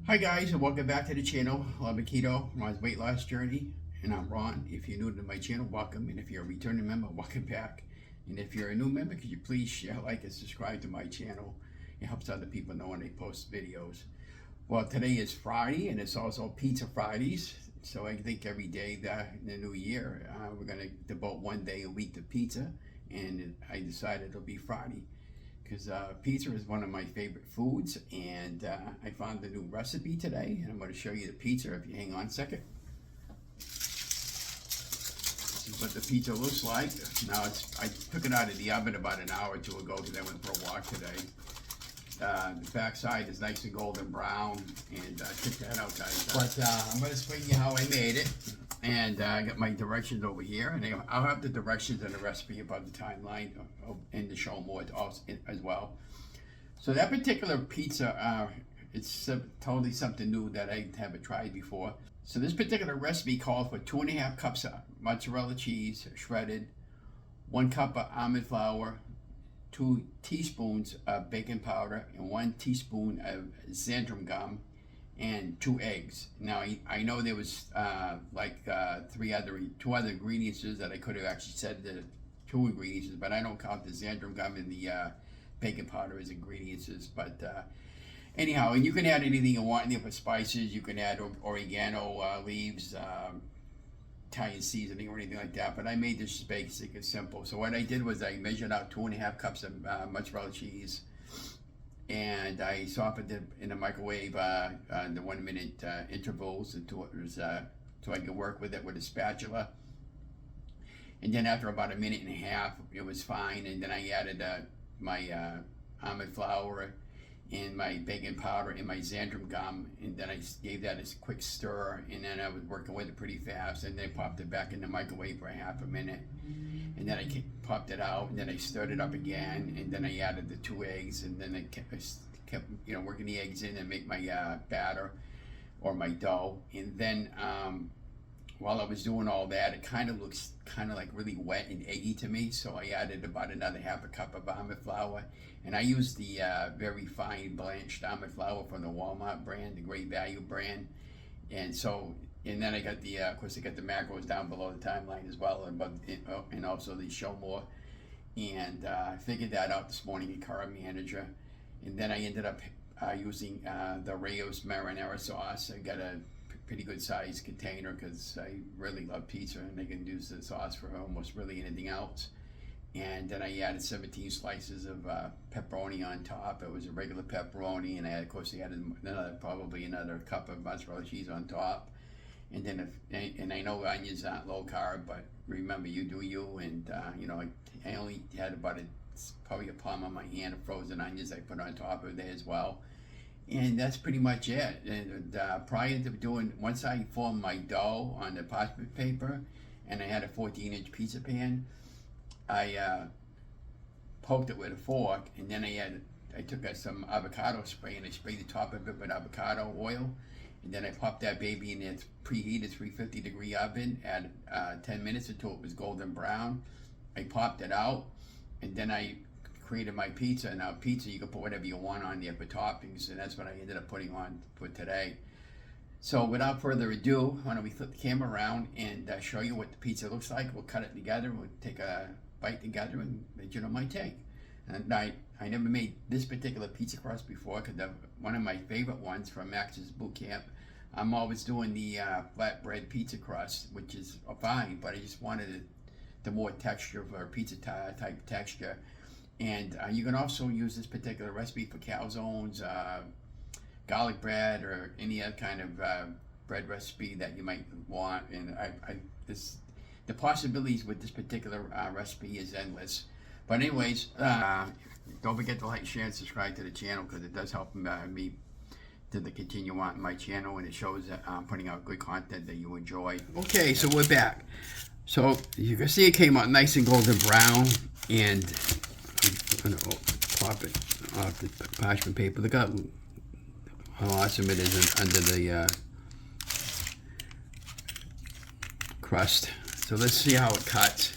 Hi guys, and welcome back to the channel. Lovin Keto, Ron's weight loss journey, and I'm Ron. If you're new to my channel, welcome, and if you're a returning member, welcome back. And if you're a new member, could you please share, like, and subscribe to my channel? It helps other people know when they post videos. Well, today is Friday, and it's also Pizza Fridays. So I think every day that in the new year, we're gonna devote one day a week to pizza, and I decided it'll be Friday, because pizza is one of my favorite foods, and I found a new recipe today, and I'm going to show you the pizza if you hang on a second. This is what the pizza looks like. Now, I took it out of the oven about an hour or two ago because I went for a walk today. The back side is nice and golden brown, and check that out, guys. But I'm going to explain you how I made it. And I got my directions over here, and I'll have the directions and the recipe above the timeline and the show more as well. So that particular pizza, it's totally something new that I haven't tried before. So this particular recipe calls for 2.5 cups of mozzarella cheese shredded, 1 cup of almond flour, 2 teaspoons of baking powder, and 1 teaspoon of xanthan gum, and 2 eggs. Now I know there was two other ingredients that I could have actually said the 2 ingredients, but I don't count the xanthan gum and the baking powder as ingredients. But anyhow, and you can add anything you want in there for spices. You can add oregano leaves, Italian seasoning, or anything like that. But I made this basic and simple. So what I did was I measured out 2.5 cups of mozzarella cheese, and I softened it in the microwave the 1 minute intervals until I could work with it with a spatula. And then after about a minute and a half, it was fine. And then I added my almond flour and my baking powder and my xanthan gum, and then I gave that a quick stir, and then I was working with it pretty fast, and then popped it back in the microwave for half a minute, and then I popped it out, and then I stirred it up again, and then I added the 2 eggs, and then I kept working the eggs in and make my batter or my dough. And then while I was doing all that, it kind of looks like really wet and eggy to me, so I added about another half a cup of almond flour, and I used the very fine blanched almond flour from the Walmart brand, the Great Value brand. And then I got of course I got the macros down below the timeline as well, and also the show more. And I figured that out this morning in Carb Manager. And then I ended up using the Rayos marinara sauce. I got a pretty good size container because I really love pizza, and I can use the sauce for almost really anything else. And then I added 17 slices of pepperoni on top. It was a regular pepperoni, and of course I added probably another cup of mozzarella cheese on top. And then and I know onions aren't low carb, but remember, you do you. And I only had probably a palm on my hand of frozen onions I put on top of there as well. And that's pretty much it. And prior to once I formed my dough on the parchment paper, and I had a 14-inch pizza pan, I poked it with a fork, and then I took some avocado spray, and I sprayed the top of it with avocado oil, and then I popped that baby in its preheated 350-degree oven at 10 minutes until it was golden brown. I popped it out, and then I created my pizza. Now pizza, you can put whatever you want on there for toppings, and that's what I ended up putting on for today. So without further ado, why don't we flip the camera around and show you what the pizza looks like. We'll cut it together, we'll take a bite together, and let you know my take. And I never made this particular pizza crust before, because one of my favorite ones from Max's Boot Camp. I'm always doing the flatbread pizza crust, which is fine, but I just wanted the more texture for a pizza type texture. And you can also use this particular recipe for calzones, garlic bread, or any other kind of bread recipe that you might want. And the possibilities with this particular recipe is endless. But anyways, don't forget to like, share, and subscribe to the channel, because it does help me to continue on my channel, and it shows that I'm putting out good content that you enjoy. Okay, so we're back. So you can see it came out nice and golden brown, and I'm going to pop it off the parchment paper. Look how awesome it is under the crust. So let's see how it cuts.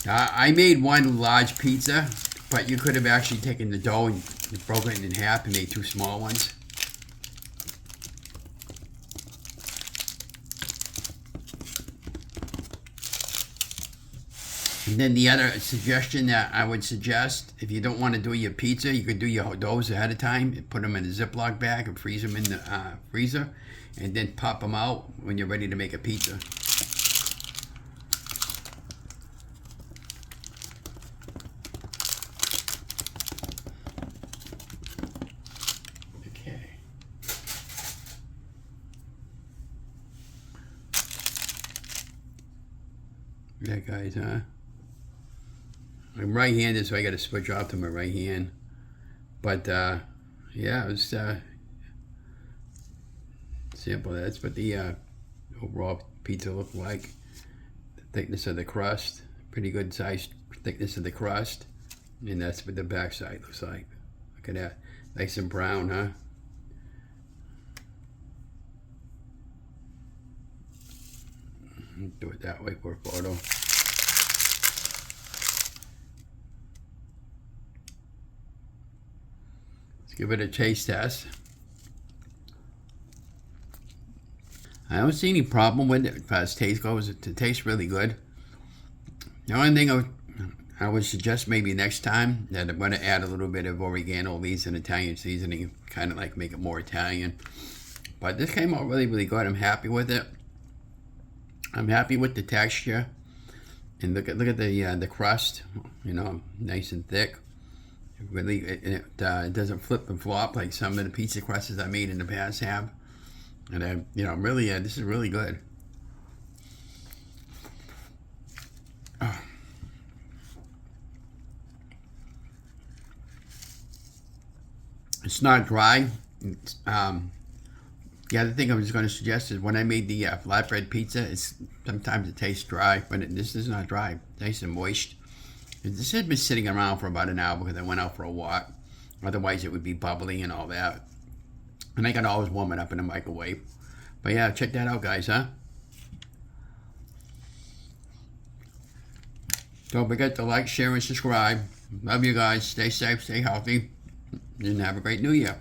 I made one large pizza, but you could have actually taken the dough and broken it in half and made 2 small ones. And then the other suggestion that I would suggest, if you don't want to do your pizza, you could do your doughs ahead of time and put them in a Ziploc bag and freeze them in the freezer, and then pop them out when you're ready to make a pizza. Okay. Yeah, guys, huh? I'm right-handed, so I got to switch off to my right hand. But yeah, it was simple. That's what the overall pizza looked like. The thickness of the crust, pretty good sized thickness of the crust, and that's what the backside looks like. Look at that, nice and brown, huh? Do it that way for a photo. Give it a taste test. I don't see any problem with it as far as taste goes. It tastes really good. The only thing I would suggest maybe next time that I'm going to add a little bit of oregano leaves and Italian seasoning, kind of like make it more Italian. But this came out really, really good. I'm happy with it. I'm happy with the texture. And look at the crust. You know, nice and thick. Really, it doesn't flip and flop like some of the pizza crusts I made in the past have. And really, this is really good. Oh. It's not dry. The other thing I was going to suggest is when I made the flatbread pizza, sometimes it tastes dry, but this is not dry. It's nice and moist. This has been sitting around for about an hour because I went out for a walk. Otherwise, it would be bubbly and all that. And I can always warm it up in the microwave. But yeah, check that out, guys, huh? Don't forget to like, share, and subscribe. Love you guys. Stay safe, stay healthy, and have a great new year.